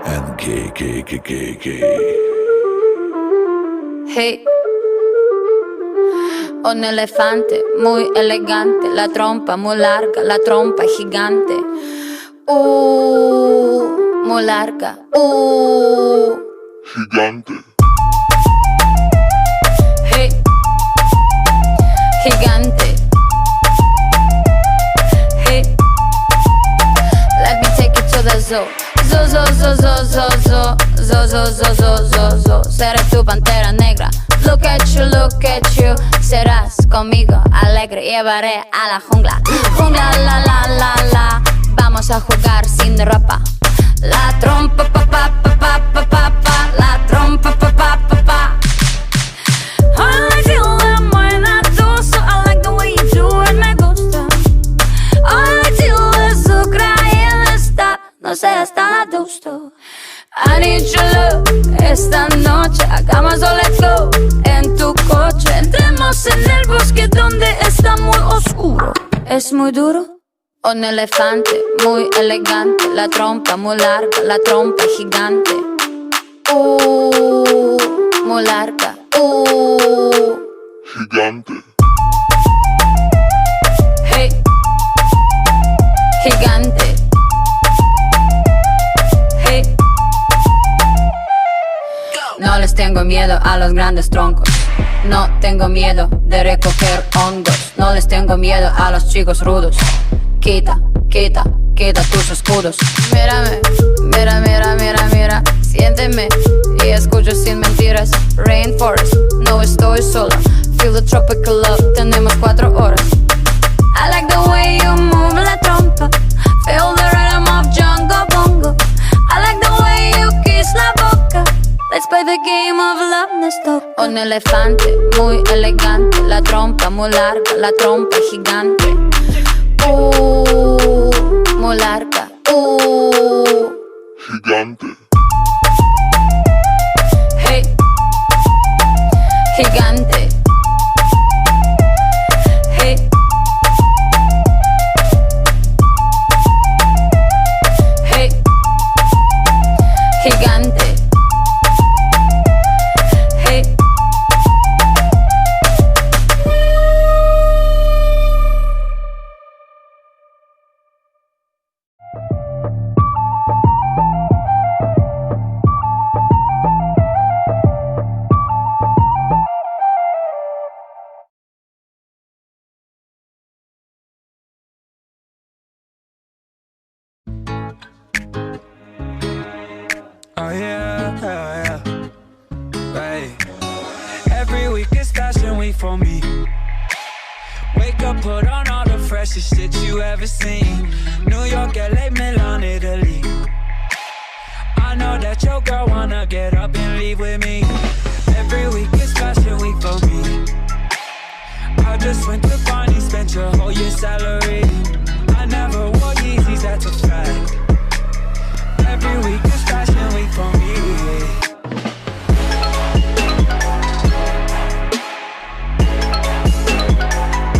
and K. Hey, un elefante muy elegante, la trompa muy larga, la trompa gigante. Muy larga. Gigante. Hey, gigante. Hey, let me take you to the zoo. Zo. Seré tu pantera negra. Look at you. Serás conmigo alegre. Llevaré a la jungla. Jungla, la. Vamos a jugar sin ropa. La trompa, pa. La trompa, pa. I like you, la buena tuso. I like the way you do it, me gusta. I like you, eso creen está. No seas tan adusto. I need your love. Esta noche hagamos o let's go. En tu coche entremos en el bosque donde está muy oscuro. Es muy duro. Un elefante muy elegante, la trompa muy larga, la trompa gigante. Muy larga. Gigante. Hey, gigante. Hey. No les tengo miedo a los grandes troncos. No tengo miedo de recoger hongos. No les tengo miedo a los chicos rudos. Quita tus escudos. Mírame, mira. Siénteme y escucho sin mentiras. Rainforest, no estoy sola. Feel the tropical love, tenemos 4 horas. I like the way you move la trompa. Feel the rhythm of Jungle Bongo. I like the way you kiss la boca. Let's play the game of love, nos toca. Un elefante muy elegante, la trompa muy larga, la trompa gigante. Muy larga. Gigante. Hey, gigante. Hey, hey, gigante. Hey. Oh yeah. Hey. Every week is Fashion Week for me. Wake up, put on all the freshest shit you ever seen. New York, LA, Milan, Italy. I know that your girl wanna get up and leave with